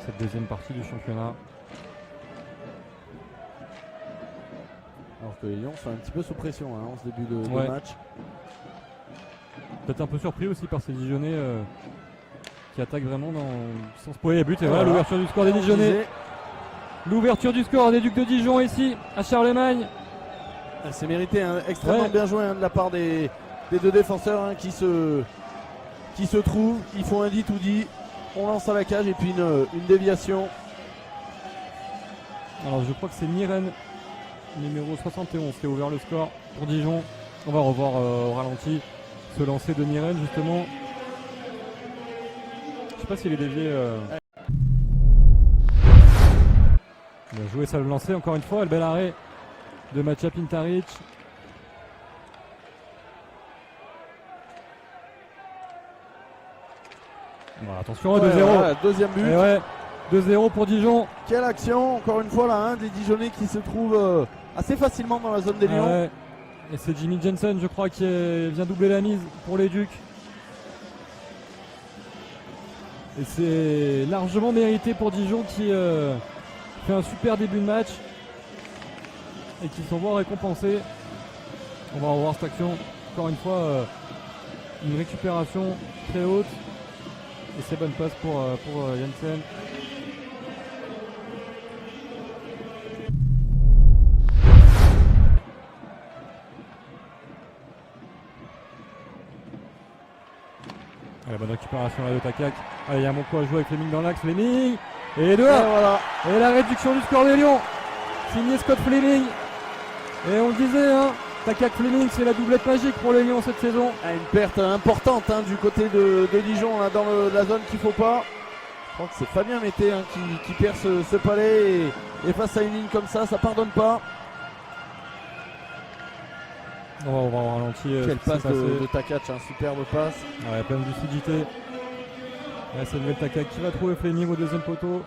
cette deuxième partie du championnat. Alors que les Lions sont un petit peu sous pression hein, en ce début de match. Peut-être un peu surpris aussi par ces Dijonais qui attaquent vraiment dans le sens pour les buts. Et voilà l'ouverture du score des Dijonais. L'ouverture du score des Ducs de Dijon ici à Charlemagne. C'est mérité, hein, extrêmement bien joué hein, de la part des deux défenseurs hein, qui se trouvent, ils font un dit tout dit. On lance à la cage et puis une déviation. Alors je crois que c'est Niren, numéro 71, qui a ouvert le score pour Dijon. On va revoir au ralenti ce lancer de Niren justement. Je sais pas s'il est dévié. Il a joué ça le lancer encore une fois. Le bel arrêt de Matija Pintaric. Voilà, attention, 2-0. Deuxième but. 2-0 pour Dijon. Quelle action, encore une fois là, hein, des Dijonais qui se trouvent assez facilement dans la zone des Lions. Et c'est Jimmy Jensen, je crois, qui vient doubler la mise pour les Ducs. Et c'est largement mérité pour Dijon qui fait un super début de match et qui s'en voit récompensé. On va revoir cette action. Encore une fois, une récupération très haute. Et c'est bonne passe pour Jensen. La bonne récupération là de Takak. Il y a mon coup à jouer avec Fleming dans l'axe. Fleming et voilà. Et la réduction du score des Lions. Signé Scott Fleming. Et on le disait, hein, Takak Fleming, c'est la doublette magique pour les Lions cette saison. Une perte importante hein, du côté de Dijon là, dans la zone qu'il ne faut pas. Je crois que c'est Fabien Mété hein, qui perd ce palais et face à une ligne comme ça pardonne pas. On va ralentir. Quelle passe de Takak, hein, superbe passe. Ouais, pleine de lucidité. C'est le Takak qui va trouver Fleming au deuxième poteau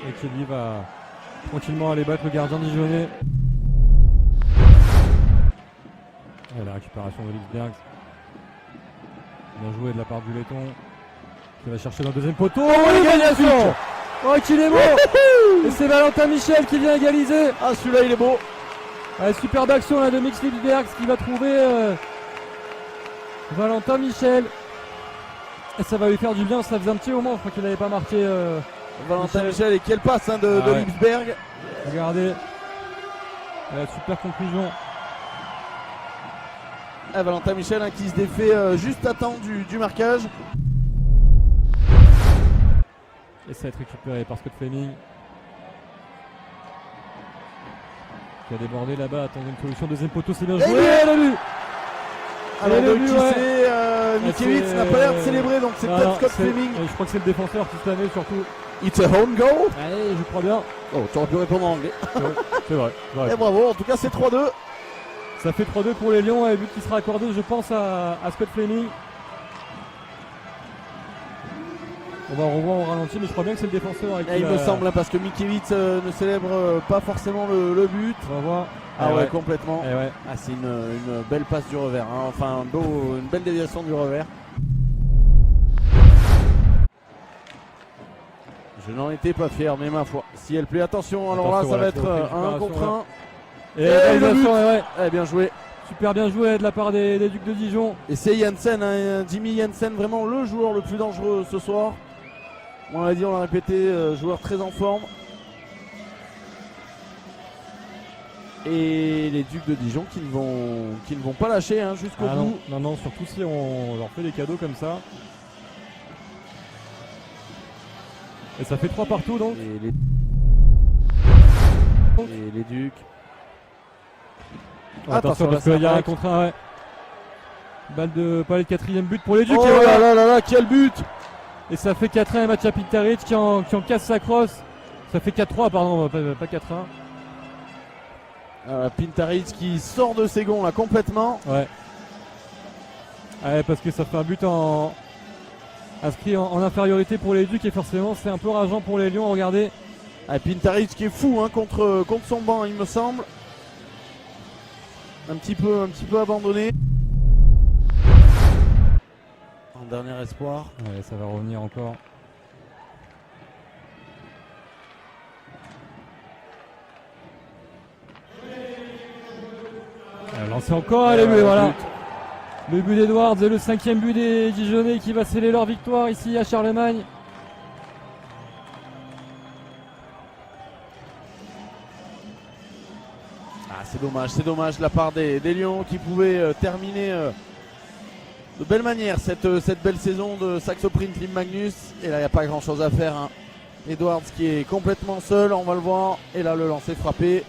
et qui lui va tranquillement aller battre le gardien dijonnais. La récupération de Lixberg. Bien joué de la part du Letton. Qui va chercher dans le deuxième poteau. Oh, l'égalisation! Oh, qu'il est beau! Et c'est Valentin Michel qui vient égaliser. Ah, celui-là, il est beau. Superbe action là, de Mix Lixberg qui va trouver Valentin Michel. Et ça va lui faire du bien. Ça faisait un petit moment, je crois qu'il n'avait pas marqué. Valentin Michel, et quelle passe hein, de Lixberg. Regardez. Super conclusion. Valentin Michel hein, qui se défait juste à temps du marquage. Et ça va être récupéré par Scott Fleming. Qui a débordé là-bas, attendez une solution, deuxième poteau, c'est bien joué. Le but. Alors de qui c'est Mikiewicz n'a pas l'air de célébrer, donc c'est peut-être Scott Fleming. Je crois que c'est le défenseur toute l'année surtout. It's a home goal. Allez, je crois bien. Oh, tu aurais pu répondre en anglais. C'est vrai. Et bravo, en tout cas c'est 3-2. Ça fait 3-2 pour les Lions, et but qui sera accordé, je pense, à Scott Fleming. On va revoir au ralenti, mais je crois bien que c'est le défenseur. Il me semble, parce que Mikiewicz ne célèbre pas forcément le but. On va voir. Ah ouais, complètement. Ouais. Ah, c'est une belle passe du revers, hein. Enfin une belle déviation du revers. Je n'en étais pas fier, mais ma foi, si elle plaît, attention, alors là ça va être un contre un. Et le but. Bien joué. Super bien joué de la part des Ducs de Dijon. Et c'est Jensen, hein, Jimmy Jensen, vraiment le joueur le plus dangereux ce soir. On l'a dit, on l'a répété, joueur très en forme. Et les Ducs de Dijon qui ne vont pas lâcher hein, jusqu'au bout. Non, surtout si on leur fait des cadeaux comme ça. Et ça fait 3 partout donc. Et les Ducs. Attention parce qu'il y a un contre un. Balle de palais de quatrième but pour les Ducs. Oh là, quel but! Et ça fait 4-1 à Matija Pintaric qui en casse sa crosse. Ça fait 4-3 pardon, pas 4-1. Pintaric qui sort de ses gonds là complètement. Ouais, parce que ça fait un but inscrit en infériorité pour les Ducs et forcément c'est un peu rageant pour les Lions. Regardez. Pintaric qui est fou hein, contre son banc il me semble. Un petit peu abandonné. Un dernier espoir. Ouais, ça va revenir encore. lancé encore, et le but, voilà. Le but d'Edwards et le 5e but des Dijonais qui va sceller leur victoire ici à Charlemagne. Ah, c'est dommage de la part des Lions qui pouvaient terminer de belle manière cette belle saison de Saxo Print Lim Magnus. Et là, il n'y a pas grand chose à faire, hein. Edwards qui est complètement seul, on va le voir. Et là, le lancer frappé.